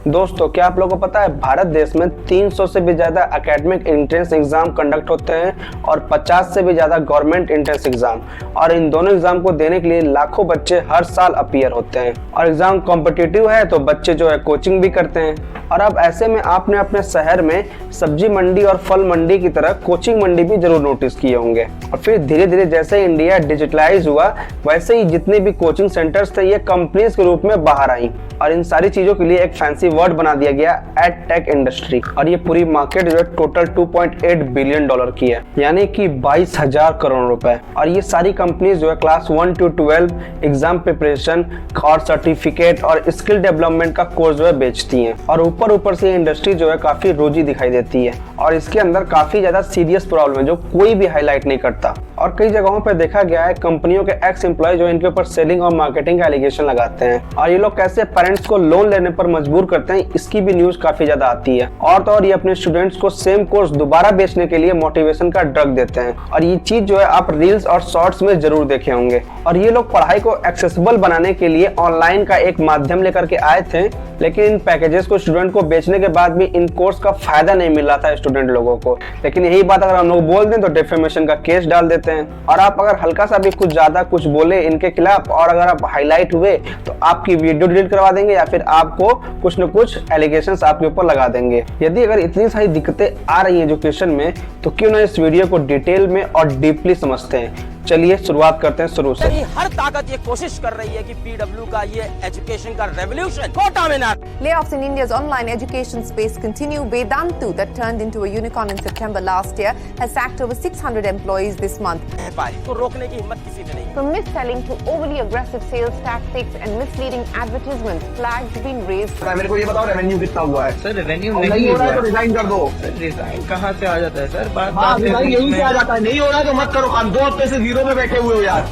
दोस्तों क्या आप लोगों को पता है भारत देश में 300 से भी ज्यादा एकेडमिक एंट्रेंस एग्जाम कंडक्ट होते हैं और 50 से भी ज्यादा गवर्नमेंट एंट्रेंस एग्जाम, और इन दोनों एग्जाम को देने के लिए लाखों बच्चे हर साल अपीयर होते हैं। और एग्जाम कॉम्पिटिटिव है तो बच्चे जो है कोचिंग भी करते हैं। और अब ऐसे में आपने अपने शहर में सब्जी मंडी और फल मंडी की तरह कोचिंग मंडी भी जरूर नोटिस किए होंगे। और फिर धीरे धीरे जैसे इंडिया डिजिटलाइज हुआ वैसे ही जितने भी कोचिंग सेंटर्स थे ये कंपनीज के रूप में बाहर आई, और इन सारी चीजों के लिए एक फैंसी वर्ड बना दिया गया एडटेक इंडस्ट्री। और ये पूरी मार्केट जो है टोटल 2.8 बिलियन डॉलर की है, यानी कि 22,000 करोड़ रुपए। और ये सारी कंपनीज जो है क्लास 1 to 12 एग्जाम प्रिपरेशन और सर्टिफिकेट और स्किल डेवलपमेंट का कोर्स जो है बेचती हैं। और ऊपर से इंडस्ट्री जो है काफी रोजी दिखाई देती है, और इसके अंदर काफी ज्यादा सीरियस प्रॉब्लम है जो कोई भी हाईलाइट नहीं करता। और कई जगहों पर देखा गया है कंपनियों के एक्स एम्प्लॉय जो इनके ऊपर सेलिंग और मार्केटिंग का एलिगेशन लगाते हैं, और ये लोग कैसे पेरेंट्स को लोन लेने पर मजबूर करते हैं इसकी भी न्यूज काफी ज्यादा आती है। और तो और ये अपने स्टूडेंट्स को सेम कोर्स दोबारा बेचने के लिए मोटिवेशन का ड्रग देते हैं, और ये चीज जो है आप रील्स और शॉर्ट्स में जरूर देखे होंगे। और ये लोग पढ़ाई को एक्सेसिबल बनाने के लिए ऑनलाइन का एक माध्यम लेकर के आए थे, लेकिन इन पैकेजेस को स्टूडेंट को बेचने के बाद भी इन कोर्स का फायदा नहीं मिल रहा था स्टूडेंट लोगों को। लेकिन यही बात अगर हम लोग बोल दें तो डिफेमेशन का केस डाल देते हैं, और आप अगर हल्का सा भी कुछ ज्यादा कुछ बोले इनके खिलाफ और अगर आप हाईलाइट हुए तो आपकी वीडियो डिलीट करवा देंगे या फिर आपको कुछ न कुछ एलिगेशंस आपके ऊपर लगा देंगे। यदि अगर इतनी सारी दिक्कतें आ रही है एजुकेशन में तो क्यों ना इस वीडियो को डिटेल में और डीपली समझते हैं। चलिए शुरुआत करते हैं शुरू से। हर ताकत ये कोशिश कर रही है कि पीडब्ल्यू का ये एजुकेशन का रेवोल्यूशन कोटा में ना। Layoffs in India's online education space continue. Vedantu, that turned into a unicorn in September last year, has sacked over 600 employees this month. तो रोकने की हिम्मत किसी ने नहीं। From mis-selling to overly aggressive sales tactics and misleading advertisements, flags been raised. मेरे को ये बताओ रेवेन्यू कितना हुआ है? सर रेवेन्यू नहीं हो रहा है तो रिजाइन कर दो। रिजाइन कहाँ से आ जाता है सर? हाँ रिजाइन यही से आ जाता है। नहीं हो रहा है तो मत करो काम। 2 हफ्ते से 0 में बैठे हुए हो यार।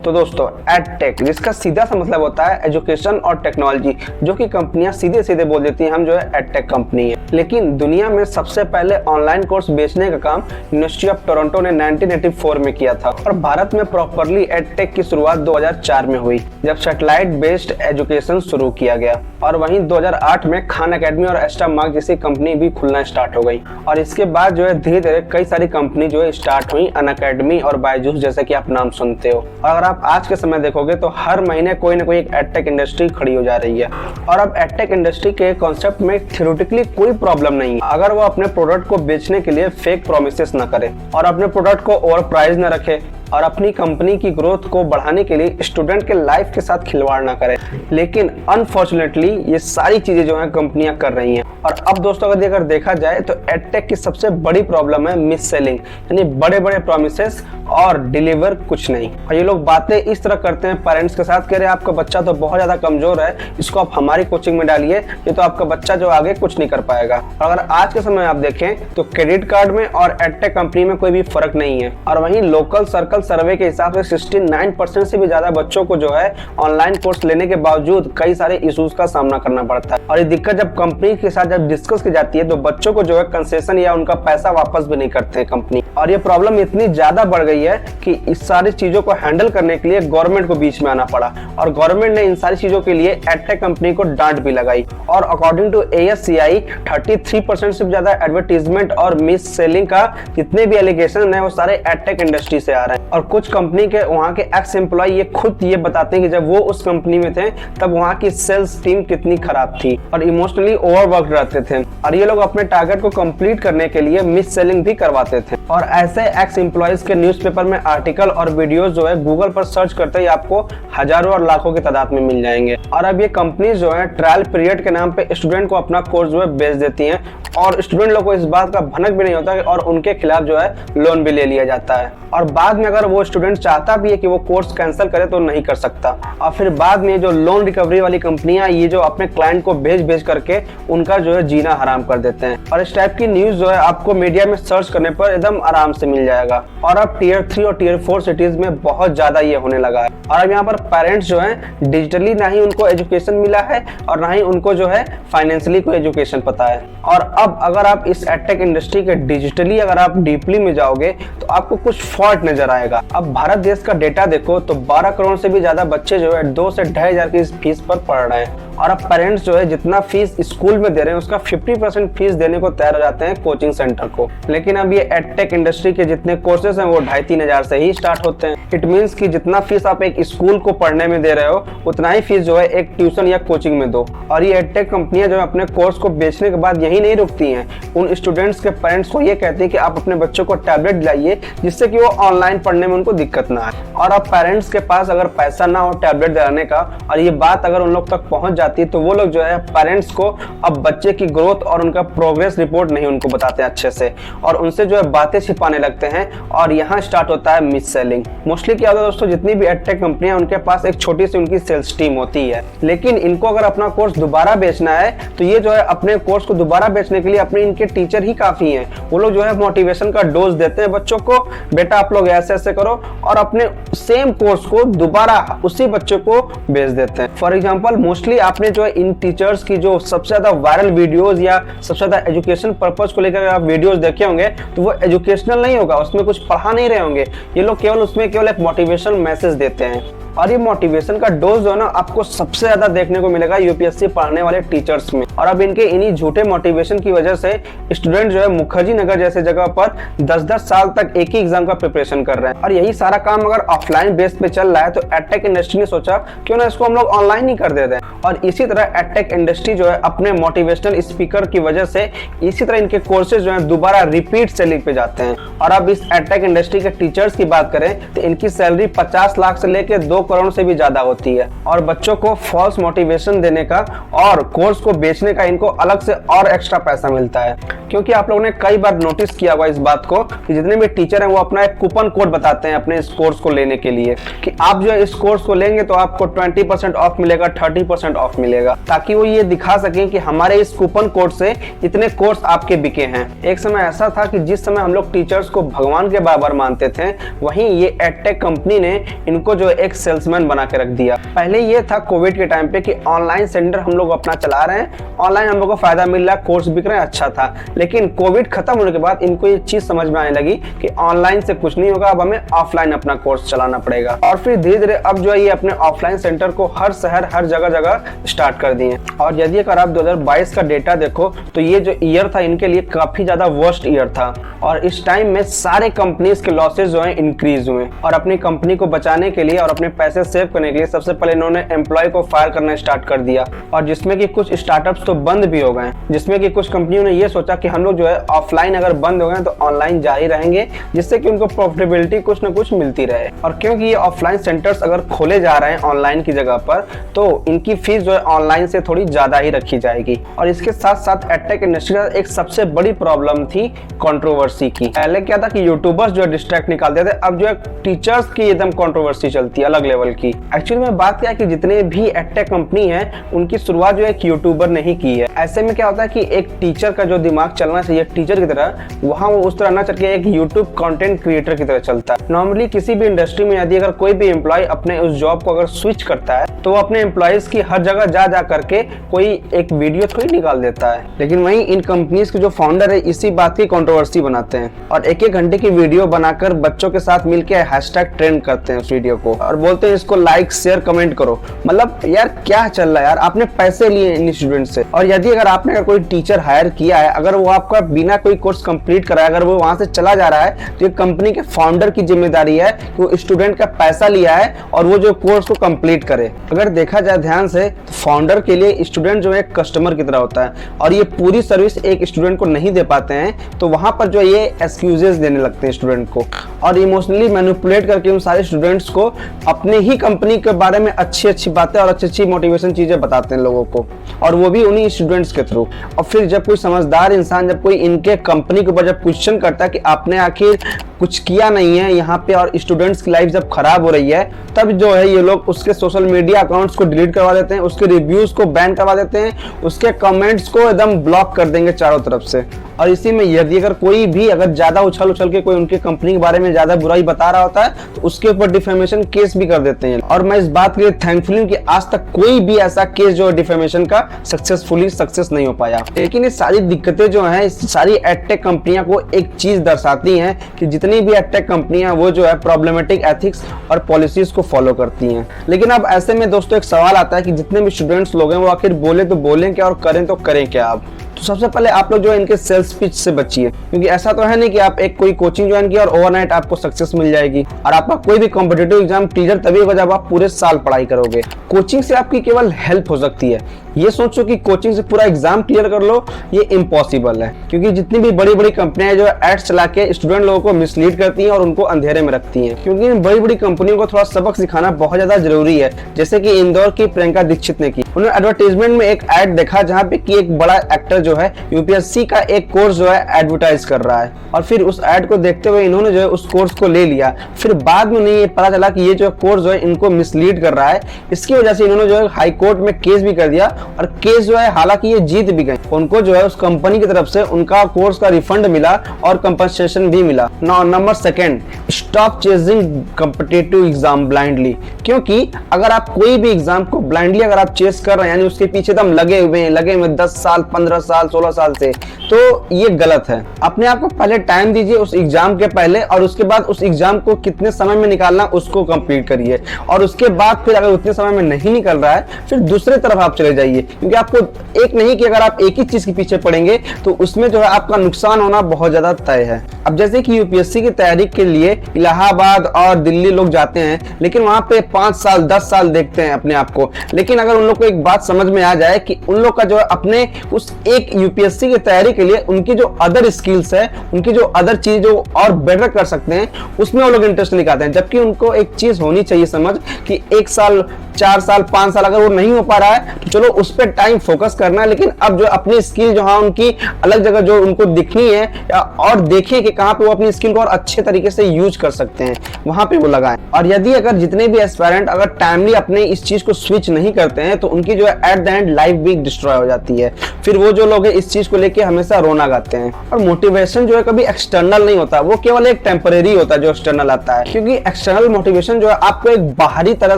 तो दोस्तों एडटेक जिसका सीधा सा मतलब होता है एजुकेशन और टेक्नोलॉजी, जो कि कंपनियां सीधे सीधे बोल देती हैं हम जो है एडटेक कंपनी है। लेकिन दुनिया में सबसे पहले ऑनलाइन कोर्स बेचने का काम यूनिवर्सिटी ऑफ टोरंटो ने 1984 में किया था, और भारत में प्रॉपरली एडटेक की शुरुआत 2004 में हुई जब सैटेलाइट बेस्ड एजुकेशन शुरू किया गया। और वहीं 2008 में खान अकेडमी और एक्स्ट्रा मार्क जैसी कंपनी भी खुलना स्टार्ट हो गई, और इसके बाद जो है धीरे धीरे कई सारी कंपनी जो है स्टार्ट हुई, अनअकैडमी और बायजूस जैसे कि आप नाम सुनते हो। और अगर आप आज के समय देखोगे तो हर महीने कोई ना कोई एक एडटेक इंडस्ट्री खड़ी हो जा रही है। और अब एडटेक इंडस्ट्री के कॉन्सेप्ट में थ्योरेटिकली कोई प्रॉब्लम नहीं है अगर वो अपने प्रोडक्ट को बेचने के लिए फेक प्रोमिसेस न करे और अपने प्रोडक्ट को ओवर प्राइस न रखे और अपनी कंपनी की ग्रोथ को बढ़ाने के लिए स्टूडेंट के लाइफ के साथ खिलवाड़ ना करे। लेकिन अनफॉर्चुनेटली ये सारी चीजें जो है कंपनियां कर रही हैं। और अब दोस्तों अगर देखा जाए तो एडटेक की सबसे बड़ी प्रॉब्लम है मिस सेलिंग, यानी बड़े बड़े प्रोमिसेस और डिलीवर कुछ नहीं। और ये लोग बातें इस तरह करते हैं पेरेंट्स के साथ, कह रहे आपका बच्चा तो बहुत ज्यादा कमजोर है, इसको आप हमारी कोचिंग में डालिए, ये तो आपका बच्चा जो आगे कुछ नहीं कर पाएगा। और अगर आज के समय आप देखें तो क्रेडिट कार्ड में और एडटेक कंपनी में कोई भी फर्क नहीं है। और वहीं लोकल सर्कल सर्वे के हिसाब से 69% से भी ज्यादा बच्चों को जो है ऑनलाइन कोर्स लेने के बावजूद कई सारे इश्यूज का सामना करना पड़ता है। और ये दिक्कत जब कंपनी के साथ जब डिस्कस की जाती है तो बच्चों को जो है कंसेशन या उनका पैसा वापस भी नहीं करते हैं कंपनी। और ये प्रॉब्लम इतनी ज्यादा बढ़ गई है कि इस सारी चीजों को हैंडल करने के लिए गवर्नमेंट को बीच में आना पड़ा, और गवर्नमेंट ने इन सारी चीजों के लिए एडटेक कंपनी को डांट भी लगाई। और अकॉर्डिंग टू ASCI 33% से ज्यादा एडवर्टीजमेंट और मिस सेलिंग का जितने भी एलिगेशन है वो सारे एडटेक इंडस्ट्री से आ रहे हैं। और कुछ कंपनी के वहाँ के एक्स एम्प्लॉय ये खुद ये बताते हैं कि जब वो उस कंपनी में थे तब वहाँ की सेल्स टीम कितनी खराब थी और इमोशनली ओवरवर्क्ड रहते थे, और ये लोग अपने टारगेट को कंप्लीट करने के लिए मिस सेलिंग भी करवाते थे। और ऐसे एक्स एम्प्लॉयज के न्यूज़पेपर में आर्टिकल और वीडियोस जो है गूगल पर सर्च करते ही आपको हजारों और लाखों की तादाद में मिल जाएंगे। और अब ये कंपनीज जो है ट्रायल पीरियड के नाम पे स्टूडेंट को अपना कोर्स जो है बेच देती हैं, और स्टूडेंट लोग को इस बात का भनक भी नहीं होता और उनके खिलाफ जो है लोन भी ले लिया जाता है। और बाद में अगर वो स्टूडेंट चाहता भी है कि वो कोर्स कैंसिल करे तो नहीं कर सकता। और फिर बाद में जो लोन रिकवरी वाली कंपनियां ये जो अपने क्लाइंट को भेज करके उनका जो है जीना हराम कर देते हैं। और इस टाइप की न्यूज जो है आपको मीडिया में सर्च करने पर एकदम आराम से मिल जाएगा। और अब टियर 3 और टियर 4 सिटीज में बहुत ज्यादा ये होने लगा है। और अब यहाँ पर पेरेंट्स जो है डिजिटली ना ही उनको एजुकेशन मिला है और ना ही उनको जो है फाइनेंशियली कोई एजुकेशन पता है। और अब अगर आप इस एडटेक इंडस्ट्री के डिजिटली अगर आप डीपली में जाओगे तो आपको कुछ फॉल्ट नजर आएंगे। पढ़ाएगा। अब भारत देश का डेटा देखो तो 12 करोड़ से भी ज्यादा बच्चे जो है 2 से 2,500 की फीस पर पढ़ रहे हैं, और अब पेरेंट्स जो है जितना फीस स्कूल में दे रहे हैं उसका 50% फीस देने को तैयार हो जाते हैं कोचिंग सेंटर को। लेकिन अब ये एडटेक इंडस्ट्री के जितने कोर्सेज हैं वो 2,500-3 हजार से ही स्टार्ट होते हैं। इट मीन्स कि जितना फीस आप एक स्कूल को पढ़ने में दे रहे हो उतना ही फीस जो है एक ट्यूशन या कोचिंग में दो। और ये एडटेक कंपनियां जो है अपने कोर्स को बेचने के बाद यही नहीं रुकती हैं, उन स्टूडेंट्स के पेरेंट्स को ये कहती है कि आप अपने बच्चों को टैबलेट दिलाइए जिससे कि वो ऑनलाइन पढ़ने में उनको दिक्कत ना आए। और अब पेरेंट्स के पास अगर पैसा ना हो टैबलेट दिलाने का और ये बात अगर उन लोग तक पहुंच जाती है तो वो लोग जो है पेरेंट्स को अब बच्चे की ग्रोथ और उनका प्रोग्रेस रिपोर्ट नहीं उनको बताते अच्छे से, और उनसे जो है बातें छिपाने लगते हैं, और यहाँ स्टार्ट होता है मिस सेलिंग। मोस्टली क्या होता है दोस्तों, जितनी भी एडटेक कंपनियां उनके पास एक छोटी सी उनकी सेल्स टीम होती है, लेकिन इनको अगर अपना कोर्स दोबारा बेचना है तो ये जो है अपने कोर्स को दोबारा बेचने के लिए अपने इनके टीचर ही काफी हैं। वो लोग जो है मोटिवेशन का डोज देते हैं बच्चों को, बेटा आप लोग ऐसे ऐसे करो, और अपने सेम कोर्स को दोबारा उसी बच्चे को बेच देते हैं। फॉर एग्जाम्पल मोस्टली आपने जो है इन टीचर्स की जो सबसे ज्यादा वायरल वीडियोस या सबसे ज्यादा एजुकेशन पर्पस को लेकर आप वीडियोस देखे होंगे तो वो एजुकेशनल नहीं होगा, उसमें कुछ पढ़ा नहीं रहे होंगे, ये लोग केवल उसमें केवल एक मोटिवेशन मैसेज देते हैं। और ये मोटिवेशन का डोज जो है ना आपको सबसे ज्यादा देखने को मिलेगा यूपीएससी पढ़ने वाले टीचर्स में। और अब इनके इन्हीं झूठे मोटिवेशन की वजह से स्टूडेंट जो है मुखर्जी नगर जैसे जगह पर 10-10 साल तक एक ही एग्जाम का प्रिपरेशन कर रहे हैं। और यही सारा काम अगर ऑफलाइन बेस पे चल रहा है तो एडटेक इंडस्ट्री ने सोचा क्यों ना इसको हम लोग ऑनलाइन ही कर देते हैं। और इसी तरह एडटेक इंडस्ट्री जो है अपने मोटिवेशनल स्पीकर की वजह से इसी तरह इनके कोर्सेज जो है दोबारा रिपीट सेलिंग पे जाते हैं। और अब इस एडटेक इंडस्ट्री के टीचर्स की बात करें तो इनकी सैलरी 50 लाख से लेकर 2 करोड़ से भी ज्यादा होती है। और बच्चों को फॉल्स मोटिवेशन देने का और कोर्स को बेचने का इनको अलग से और एक्स्ट्रा पैसा मिलता है। क्योंकि आप लोगों ने कई बार नोटिस किया होगा इस बात को कि जितने भी टीचर हैं वो अपना एक कूपन कोड बताते हैं अपने इस कोर्स को लेने के लिए कि आप जो है इस कोर्स को लेंगे तो आपको 20% ऑफ मिलेगा, 30% ऑफ मिलेगा, ताकि वो ये दिखा सकें कि हमारे इस कूपन कोड से इतने कोर्स आपके बिके हैं। एक समय ऐसा था कि जिस समय हम लोग टीचर्स को भगवान के बराबर मानते थे, वहीं ये एडटेक कंपनी ने इनको जो एक सेल्समैन बना के रख दिया। पहले ये था कोविड के टाइम पे कि ऑनलाइन सेंटर हम लोग अपना चला रहे हैं, ऑनलाइन हम लोग को फायदा मिल रहा है, कोर्स बिक रहे हैं, अच्छा था। लेकिन कोविड खत्म होने के बाद इनको ये चीज समझ में आने लगी कि ऑनलाइन से कुछ नहीं होगा, अब हमें ऑफलाइन अपना कोर्स चलाना पड़ेगा। और फिर धीरे धीरे अब जो है ये अपने ऑफलाइन सेंटर को हर शहर हर जगह जगह स्टार्ट कर दिए। और यदि अगर आप 2022 का डेटा देखो तो ये जो ईयर था इनके लिए काफी ज्यादा वर्स्ट ईयर था, और इस टाइम में सारे कंपनीज के लॉसेज जो है इंक्रीज हुए। और अपनी कंपनी को बचाने के लिए और अपने पैसे सेव करने के लिए सबसे पहले इन्होंने एम्प्लॉय को फायर करना स्टार्ट कर दिया, और जिसमें कि कुछ स्टार्टअप्स तो बंद भी हो गए, जिसमें कि कुछ कंपनियों ने ये सोचा कि हम लोग जो है ऑफलाइन अगर बंद हो गए तो ऑनलाइन जारी रहेंगे, जिससे कि उनको प्रॉफिटेबिलिटी कुछ ना कुछ मिलती रहे। और क्योंकि ये ऑफलाइन सेंटर्स अगर खोले जा रहे हैं ऑनलाइन की जगह पर तो इनकी फीस जो है ऑनलाइन से थोड़ी ज्यादा ही रखी जाएगी। और इसके साथ साथ एडटेक इंडस्ट्री का एक सबसे बड़ी प्रॉब्लम थी कंट्रोवर्सी की। पहले क्या था कि यूट्यूबर्स जो है डिस्ट्रैक्ट निकालते थे, अब जो है टीचर्स की एकदम कंट्रोवर्सी चलती है अलग लेवल की। एक्चुअली में बात क्या है कि जितने भी एडटेक कंपनी है उनकी शुरुआत जो है एक यूट्यूबर ने ही की है। ऐसे में क्या होता है कि एक टीचर का जो दिमाग चलना चाहिए टीचर की तरह, वहाँ वो उस तरह ना चल के एक यूट्यूब कंटेंट क्रिएटर की तरह चलता है। नॉर्मली किसी भी इंडस्ट्री में यदि अगर कोई भी एम्प्लॉय अपने उस जॉब को अगर स्विच करता है तो वो अपने एम्प्लॉयज की हर जगह जा करके कोई एक वीडियो थोड़ी निकाल देता है। लेकिन वहीं इन कंपनीज के जो फाउंडर है इसी बात की कंट्रोवर्सी बनाते हैं और एक घंटे की वीडियो बनाकर बच्चों के साथ मिलकर हैशटैग ट्रेंड करते हैं उस वीडियो को और बोलते हैं इसको लाइक शेयर कमेंट करो। मतलब यार क्या चल रहा है यार, आपने पैसे लिए इन स्टूडेंट से, और यदि अगर आपने अगर कोई टीचर हायर किया है, अगर वो आपका बिना कोई कोर्स कंप्लीट कराए अगर वो वहां से चला जा रहा है तो ये कंपनी के फाउंडर की जिम्मेदारी है कि वो स्टूडेंट का पैसा लिया है और वो जो कोर्स को कंप्लीट करे। अगर देखा जाए ध्यान से तो फाउंडर के लिए स्टूडेंट जो है कस्टमर की तरह होता है और ये पूरी सर्विस एक स्टूडेंट को नहीं दे पाते हैं तो वहां पर जो ये एक्सक्यूजेस देने लगते हैं स्टूडेंट को और इमोशनली मैनिपुलेट करके उन सारे स्टूडेंट्स को अपने ही कंपनी के बारे में अच्छी बातें और अच्छी मोटिवेशन चीजें बताते हैं लोगों को, और वो भी उन्हीं स्टूडेंट्स के थ्रू। और फिर जब कोई समझदार इंसान जब कोई इनके कंपनी के ऊपर जब क्वेश्चन करता है कि आपने आखिर कुछ किया नहीं है यहाँ पे और स्टूडेंट्स की लाइफ जब खराब हो रही है, तब जो है ये लोग उसके सोशल मीडिया अकाउंट्स को डिलीट करवा देते हैं, उसके रिव्यूज को बैन करवा देते हैं, उसके कमेंट्स को एकदम ब्लॉक कर देंगे चारों तरफ से। और इसी में यदि अगर कोई भी अगर ज्यादा उछल के कोई उनकी कंपनी के बारे में ज्यादा बुराई बता रहा होता है तो उसके ऊपर डिफेमेशन केस भी कर देते हैं। और मैं इस बात के लिए थैंकफुल हूं कि आज तक कोई भी ऐसा केस जो डिफेमेशन का सक्सेस नहीं हो पाया। लेकिन ये सारी दिक्कतें जो हैं, सारी एडटेक कंपनियां को एक चीज दर्शाती हैं कि जितनी भी एडटेक कंपनियां वो जो है प्रॉब्लमेटिक एथिक्स और पॉलिसीज को फॉलो करती हैं। लेकिन अब ऐसे में दोस्तों एक सवाल आता है कि जितने भी स्टूडेंट्स लोग हैं वो आखिर बोले तो बोलें क्या और करें तो करें क्या। अब तो सबसे पहले आप लोग जो है इनके सेल्स पिच से बचिए, क्योंकि ऐसा तो है नहीं कि आप एक कोई कोचिंग ज्वाइन किया और ओवरनाइट आपको सक्सेस मिल जाएगी। और आपका कोई भी कॉम्पिटिटिव एग्जाम क्लियर तभी होगा जब आप पूरे साल पढ़ाई करोगे। कोचिंग से आपकी केवल हेल्प हो सकती है। ये सोचो कि कोचिंग से पूरा एग्जाम क्लियर कर लो, ये इम्पॉसिबल है, क्योंकि जितनी भी बड़ी बड़ी कंपनियां जो एड्स चला के स्टूडेंट लोगों को मिसलीड करती हैं और उनको अंधेरे में रखती हैं। क्योंकि इन बड़ी बड़ी कंपनियों को थोड़ा सबक सिखाना बहुत ज्यादा जरूरी है। जैसे कि इंदौर की प्रियंका दीक्षित ने की, उन्होंने एडवर्टाइजमेंट में एक एड देखा जहाँ पे कि एक बड़ा एक्टर जो है यूपीएससी का एक कोर्स जो है एडवर्टाइज कर रहा है, और फिर उस एड को देखते हुए इन्होंने जो है उस कोर्स को ले लिया। फिर बाद में नहीं ये पता चला कि ये जो कोर्स जो है इनको मिसलीड कर रहा है। इसकी वजह से इन्होंने जो है हाई कोर्ट में केस भी कर दिया, और केस जो है हालांकि ये जीत भी गए। उनको जो है उस कंपनी की तरफ से उनका कोर्स का रिफंड मिला और कंपनसेशन भी मिला। Number second, stop chasing competitive exam blindly. क्योंकि अगर आप कोई भी एग्जाम को ब्लाइंडली अगर आप चेस कर रहे हैं, यानी उसके पीछे एकदम लगे हुए 10 साल 15 साल 16 साल से, तो ये गलत है। अपने आप को पहले टाइम दीजिए उस एग्जाम के पहले, और उसके बाद उस एग्जाम को कितने समय में निकालना उसको कंप्लीट करिए। और उसके बाद फिर अगर उतने समय में नहीं निकल रहा है फिर दूसरे तरफ आप चले जाइए, क्योंकि आपको एक नहीं कि अगर आप एक ही चीज के पीछे पड़ेंगे तो उसमें जो है आपका नुकसान होना बहुत ज्यादा तय है। अब जैसे कि यूपीएससी की तैयारी के लिए इलाहाबाद और दिल्ली लोग जाते हैं, लेकिन वहां पे 5 साल 10 साल देखते हैं अपने आप को। लेकिन अगर उन लोग को एक बात समझ में आ जाए कि उन लोग का जो है अपने उस एक यूपीएससी की तैयारी के लिए उनकी जो अदर स्किल्स है, उनकी जो अदर चीज जो और बेटर कर सकते हैं, उसमें वो लोग इंटरेस्ट दिखाते हैं। जबकि उनको एक चीज होनी चाहिए समझ कि 1 साल 4 साल 5 साल अगर वो नहीं हो पा रहा है तो चलो उस पर टाइम फोकस करना है। लेकिन अब जो अपनी स्किल जो उनकी अलग जगह जो उनको दिखनी है, या और देखें कि कहां पे वो अपनी स्किल को और अच्छे तरीके से यूज कर सकते हैं, वहां पे वो लगाएं। और यदि अगर जितने भी एस्पायरेंट अगर टाइमली अपने इस चीज को स्विच नहीं करते हैं तो उनकी जो है एट द एंड लाइफ भी डिस्ट्रॉय हो जाती है। फिर वो जो लोग हैं इस चीज को लेके हमेशा रोना गाते हैं। और मोटिवेशन जो है कभी एक्सटर्नल नहीं होता, वो केवल एक टेम्परेरी होता है जो एक्सटर्नल आता है। क्योंकि एक्सटर्नल मोटिवेशन जो है आपको एक बाहरी तरह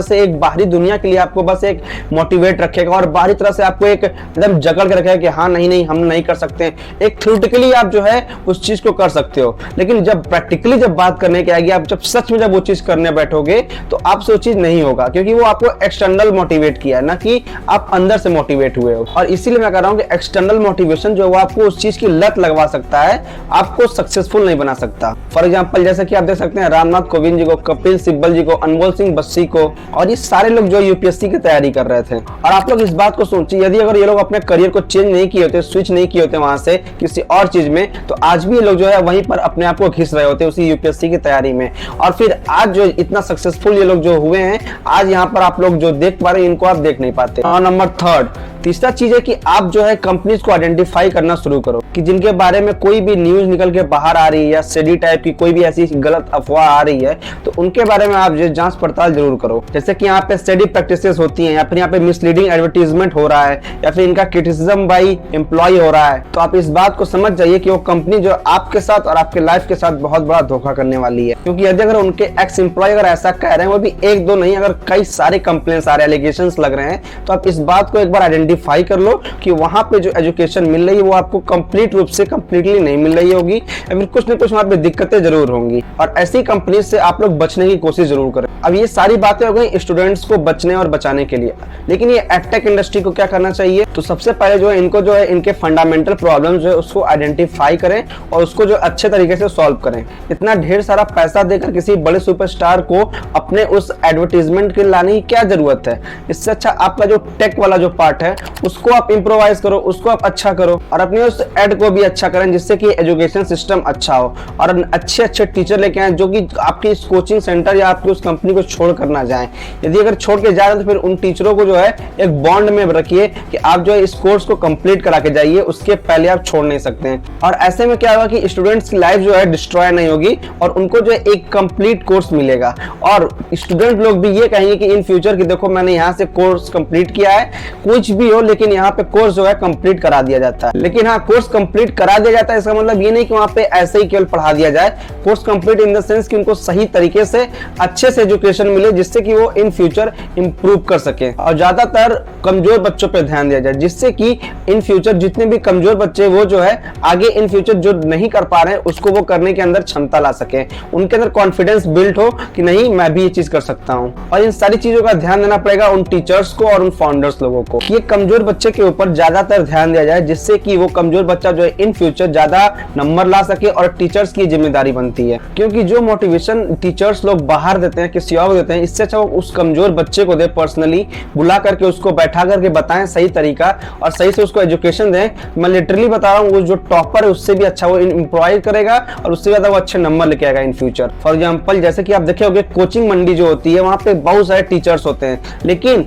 से, एक बाहरी दुनिया के लिए आपको बस एक मोटिवेट रखेगा और बाहरी तरह से आपको एक एकदम जकड़ के रखेगा कि हाँ नहीं हम नहीं कर सकते। एक थ्योरेटिकली आप जो है उस चीज को कर सकते हो, लेकिन जब प्रैक्टिकली जब बात करने की आएगी, आप जब सच में जब वो चीज करने बैठोगे तो आपसे वो चीज नहीं होगा, क्योंकि वो आपको एक्सटर्नल मोटिवेट किया है, ना कि आप अंदर से मोटिवेट हुए हो। और इसीलिए मैं कह रहा हूं कि एक्सटर्नल मोटिवेशन जो है वो आपको उस चीज की लत लगवा सकता है, आपको सक्सेसफुल नहीं बना सकता। फॉर एग्जाम्पल जैसे कि आप देख सकते हैं रामनाथ कोविंद जी को, कपिल सिब्बल जी को, अनमोल सिंह बस्सी को, और ये सारे लोग जो यूपीएससी की तैयारी कर रहे थे। और आप लोग इस बात को सोचिए, यदि अगर ये लोग अपने करियर को चेंज नहीं किए होते, स्विच नहीं किए होते वहां से किसी और चीज में, तो आज भी ये लोग जो है वहीं पर अपने आप को घिस रहे होते उसी यूपीएससी की तैयारी में। और फिर आज जो इतना सक्सेसफुल ये लोग जो हुए हैं, आज यहाँ पर आप लोग जो देख पा रहे हैं इनको आप देख नहीं पाते। और नंबर थर्ड, तीसरा चीज है कि आप जो है कंपनीज को आइडेंटिफाई करना शुरू करो कि जिनके बारे में कोई भी न्यूज निकल के बाहर आ रही है या स्टडी टाइप की कोई भी ऐसी गलत अफवाह आ रही है, तो उनके बारे में आप जो जांच पड़ताल जरूर करो। जैसे कि यहाँ पे स्टडी प्रैक्टिसेस होती हैं, या फिर यहाँ पे मिसलीडिंग एडवर्टीजमेंट हो रहा है, या फिर इनका क्रिटिसिज्म बाई एम्प्लॉय हो रहा है, तो आप इस बात को समझ जाइए कि वो कंपनी जो आपके साथ और आपके लाइफ के साथ बहुत बड़ा धोखा करने वाली है। क्योंकि यदि अगर उनके एक्स एम्प्लॉय अगर ऐसा कह रहे हैं, वो भी 1-2 नहीं, अगर कई सारे कंप्लेंट्स आ रहे हैं, एलिगेशंस लग रहे हैं, तो आप इस बात को एक बार आइडेंटिफाई कर लो कि वहां पे जो एजुकेशन मिल रही है वो आपको कंप्लीट रूप से कंप्लीटली नहीं मिल रही होगी, या फिर कुछ न कुछ वहां पे दिक्कतें जरूर होंगी। और ऐसी कंपनी से आप लोग बचने की कोशिश जरूर करें। अब ये सारी बातें हो गई स्टूडेंट्स को बचने और बचाने के लिए, लेकिन ये एडटेक इंडस्ट्री को क्या करना चाहिए? तो सबसे पहले जो है इनको जो है इनके फंडामेंटल प्रॉब्लम जो है उसको आइडेंटिफाई करें और उसको जो अच्छे तरीके से सॉल्व करें। इतना ढेर सारा पैसा देकर किसी बड़े सुपरस्टार को अपने उस एडवर्टीजमेंट के लाने की क्या जरूरत है? इससे अच्छा आपका जो टेक वाला जो पार्ट है उसको आप इम्प्रोवाइज करो, उसको आप अच्छा करो, और अपने उस एड को भी अच्छा करें जिससे कि एजुकेशन सिस्टम अच्छा हो, और अच्छे टीचर लेके आए जो कि आपके इस कोचिंग सेंटर या आपकी उस कंपनी को छोड़ कर ना जाएं। यदि अगर छोड़ के जा रहे हैं तो फिर उन टीचरों को जो है एक बॉन्ड में रखिए कि आप जो है इस कोर्स को कंप्लीट करा के जाइए, उसके पहले आप छोड़ नहीं सकते हैं। और ऐसे में क्या होगा कि स्टूडेंट्स की लाइफ जो है डिस्ट्रॉय नहीं होगी और उनको जो है एक कंप्लीट कोर्स मिलेगा। और स्टूडेंट लोग भी ये कहेंगे कि इन फ्यूचर की देखो मैंने यहाँ से कोर्स कंप्लीट किया है, कुछ भी हो, लेकिन यहाँ पे कोर्स जो है कंप्लीट करा दिया जाता है। लेकिन हाँ, कोर्स कंप्लीट करा दिया जाता है इसका मतलब ये नहीं कि वहाँ पे ऐसे ही केवल पढ़ा दिया जाए। Course complete in the sense कि उनको सही तरीके से अच्छे से एजुकेशन मिले, जिससे कि वो इन फ्यूचर इंप्रूव कर सके और ज्यादातर कमजोर बच्चों पे ध्यान दिया जाए, जिससे कि इन फ्यूचर जितने भी कमजोर बच्चे वो जो है आगे इन फ्यूचर जो नहीं कर पा रहे हैं उसको वो करने के अंदर क्षमता ला सके, उनके अंदर कॉन्फिडेंस बिल्ड हो कि नहीं मैं भी ये चीज कर सकता हूँ। और इन सारी चीजों का ध्यान देना पड़ेगा उन टीचर्स को और उन फाउंडर्स लोगों को। ये कमजोर बच्चे के ऊपर ज्यादातर ध्यान दिया जाए, जिससे कि वो कमजोर बच्चा जो है इन फ्यूचर ज्यादा नंबर ला सके और टीचर्स की जिम्मेदारी बनती है। क्योंकि जो मोटिवेशन टीचर्स लोग बाहर देते हैं, किसी और देते हैं, इससे अच्छा वो उस कमजोर बच्चे को दे, पर्सनली बुला करके उसको बैठा करके बताएं सही तरीका और सही से उसको एजुकेशन दें। मैं लिटरली बता रहा हूँ, वो जो टॉपर है उससे भी अच्छा वो इम्प्रूव करेगा और उससे ज्यादा वो अच्छे नंबर लेके आएगा इन फ्यूचर। फॉर एग्जाम्पल जैसे कि आप देखे होंगे कोचिंग मंडी जो होती है वहां पे बहुत सारे टीचर्स होते हैं, लेकिन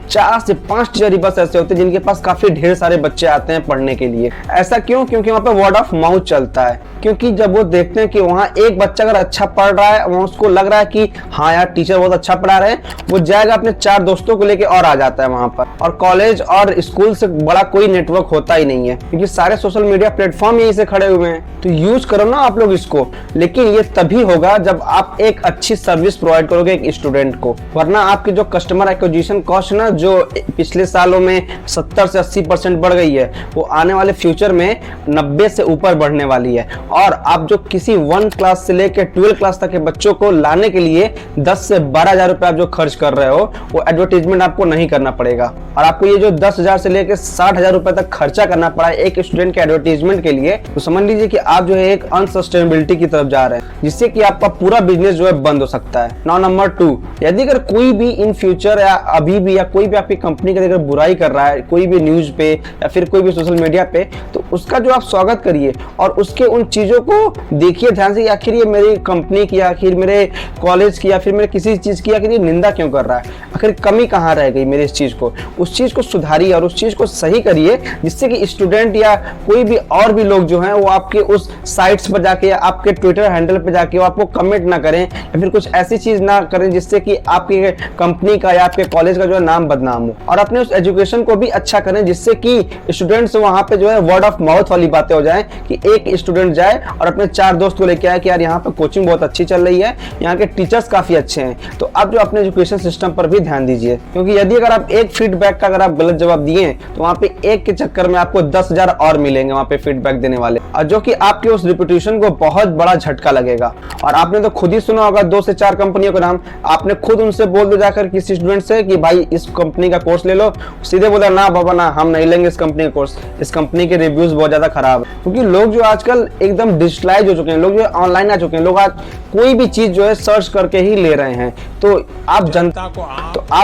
4 से 5 टीचर ही बस ऐसे होते हैं जिनके पास काफी ढेर सारे बच्चे आते हैं पढ़ने के लिए। ऐसा क्यों? क्योंकि वहाँ पे वर्ड ऑफ माउथ चलता है। क्योंकि जब वो देखते हैं कि वहाँ एक बच्चा अगर अच्छा पढ़ रहा है, वहाँ उसको लग रहा है कि हाँ यार टीचर बहुत अच्छा पढ़ा रहे हैं, वो जाएगा अपने 4 दोस्तों को लेके और आ जाता है वहाँ पर। और कॉलेज और स्कूल से बड़ा कोई नेटवर्क होता ही नहीं है, क्योंकि सारे सोशल मीडिया प्लेटफॉर्म यहीं से खड़े हुए हैं। तो यूज करो ना आप लोग इसको, लेकिन ये तभी होगा जब आप एक अच्छी सर्विस प्रोवाइड करोगे एक स्टूडेंट को। वरना आपकी जो कस्टमर एक्विजिशन कॉस्ट ना, जो पिछले सालों में 70 से 80% बढ़ गई है, वो आने वाले फ्यूचर में 90 से ऊपर बढ़ने वाली है। और आप जो किसी 1 क्लास से लेकर 12 क्लास तक के बच्चों को लाने के लिए 10 से 12,000 रुपए आप जो खर्च कर रहे हो, वो एडवर्टीजमेंट आपको नहीं करना पड़ेगा। और आपको ये जो 10,000 से लेकर 60,000 रुपए तक खर्चा करना पड़ा है एक स्टूडेंट के एडवर्टीजमेंट के लिए, तो समझ लीजिए कि आप जो है एक अनसस्टेनेबिलिटी की तरफ जा रहे हैं, जिससे कि आपका पूरा बिजनेस जो है बंद हो सकता है। नाउ नंबर 2, यदि अगर कोई भी इन फ्यूचर या अभी भी या कोई भी आपकी कंपनी की अगर बुराई कर रहा है कोई भी न्यूज पे या फिर कोई भी सोशल मीडिया पे, तो उसका जो आप स्वागत करिए और उसके उन चीजों को देखिए ध्यान से, आखिर ये मेरी कंपनी की, आखिर मेरे कॉलेज की, या फिर मेरे किसी चीज की आखिर ये निंदा क्यों कर रहा है, आखिर कमी कहाँ रह गई मेरी इस चीज को, उस चीज को सुधारिए और उस चीज को सही करिए, जिससे कि स्टूडेंट या कोई भी और भी लोग जो हैं वो आपके उस साइट्स पर जाके या आपके ट्विटर हैंडल पे जाके वो आपको कमेंट ना करें या फिर कुछ ऐसी चीज ना करें जिससे कि आपकी कंपनी का या आपके कॉलेज का जो है नाम बदनाम हो। और अपने उस एजुकेशन को भी अच्छा करें, जिससे कि स्टूडेंट्स वहां पे जो है वर्ड ऑफ माउथ वाली बातें हो जाए कि एक स्टूडेंट जाए और अपने 4 दोस्त को लेके आए कि यार यहाँ पे कोचिंग बहुत अच्छी चल रही है, यहाँ के टीचर्स काफी अच्छे हैं। तो आप जो अपने एजुकेशन सिस्टम पर भी ध्यान दीजिए, क्योंकि यदि अगर आप एक फीडबैक का अगर आप गलत जवाब दिए तो वहाँ पे एक के चक्कर में आपको 10,000 और मिलेंगे वहाँ पे फीडबैक देने वाले, और जो कि आपके उस रिपुटेशन को बहुत बड़ा झटका लगेगा। और आपने तो खुद ही सुना होगा 2 से 4 कंपनियों का नाम, आपने खुद उनसे बोल दो जाकर किसी स्टूडेंट से कि भाई इस कंपनी का कोर्स ले लो, सीधे बोला ना बाबा ना, हम नहीं लेंगे इस कंपनी का कोर्स, इस कंपनी के रिव्यूज बहुत ज्यादा खराब है। क्योंकि लोग जो आजकल एकदम डिजिटलाइज हो चुके हैं, लोग जो ऑनलाइन आ चुके हैं, लोग आज कोई भी चीज जो है सर्च करके ही ले रहे हैं। तो आप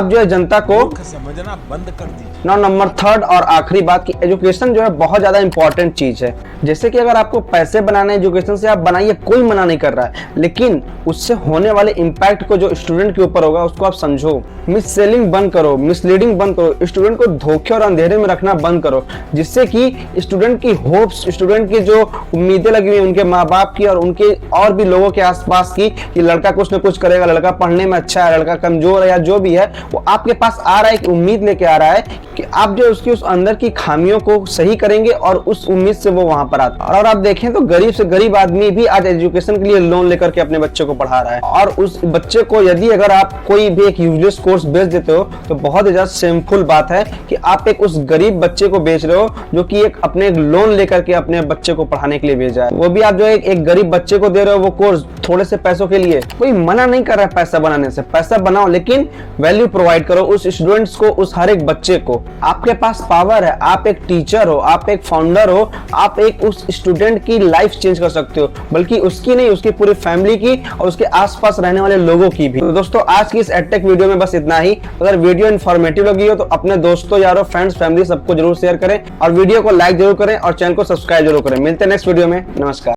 जो है जनता को समझना बंद कर दीजिए। ना नंबर 3 और आखिरी बात की एजुकेशन जो है बहुत ज्यादा इंपॉर्टेंट चीज है। जैसे कि अगर आपको पैसे बनाने एजुकेशन से आप बनाइए, कोई मना नहीं कर रहा है, लेकिन उससे होने वाले इम्पैक्ट को जो स्टूडेंट के ऊपर होगा उसको आप समझो। मिस सेलिंग बंद करो, मिसलीडिंग बंद करो, स्टूडेंट को धोखे और अंधेरे में रखना बंद करो, जिससे कि स्टूडेंट की होप्स, स्टूडेंट की जो उम्मीदें लगी हुई उनके माँ बाप की और उनके और भी लोगों के आसपास की कि लड़का कुछ न कुछ करेगा, लड़का पढ़ने में अच्छा है, लड़का कमजोर है या जो भी है, वो आपके पास आ रहा है, एक उम्मीद लेके आ रहा है कि आप जो उसकी उस अंदर की खामियों को सही करेंगे और उस उम्मीद से वो वहां पर आता है। और आप देखें तो गरीब से गरीब आदमी भी आज एजुकेशन के लिए लोन लेकर के अपने बच्चे को पढ़ा रहा है, और उस बच्चे को यदि अगर आप कोई भी एक यूजलेस कोर्स बेच देते हो तो बहुत ही ज्यादा शेमफुल बात है कि आप एक उस गरीब बच्चे को बेच रहे हो जो कि एक अपने लोन लेकर के अपने बच्चे को पढ़ाने के लिए भेजा है, वो भी आप जो एक गरीब बच्चे को दे रहे हो वो कोर्स थोड़े से पैसों के लिए। कोई मना नहीं कर रहा है पैसा बनाने से, पैसा बनाओ, लेकिन वैल्यू प्रोवाइड करो उस स्टूडेंट्स को, उस हर एक बच्चे को। आपके पास पावर है, आप एक टीचर हो, आप एक फाउंडर हो, आप एक उस स्टूडेंट की लाइफ चेंज कर सकते हो, बल्कि उसकी नहीं, उसकी पूरी फैमिली की और उसके आसपास रहने वाले लोगों की भी। तो दोस्तों आज की इस एडटेक वीडियो में बस इतना ही। अगर वीडियो इन्फॉर्मेटिव लगी हो तो अपने दोस्तों, यारों, फ्रेंड्स, फैमिली सबको जरूर शेयर करें और वीडियो को लाइक जरूर करें और चैनल को सब्सक्राइब जरूर करें। मिलते हैं नेक्स्ट वीडियो में। नमस्कार।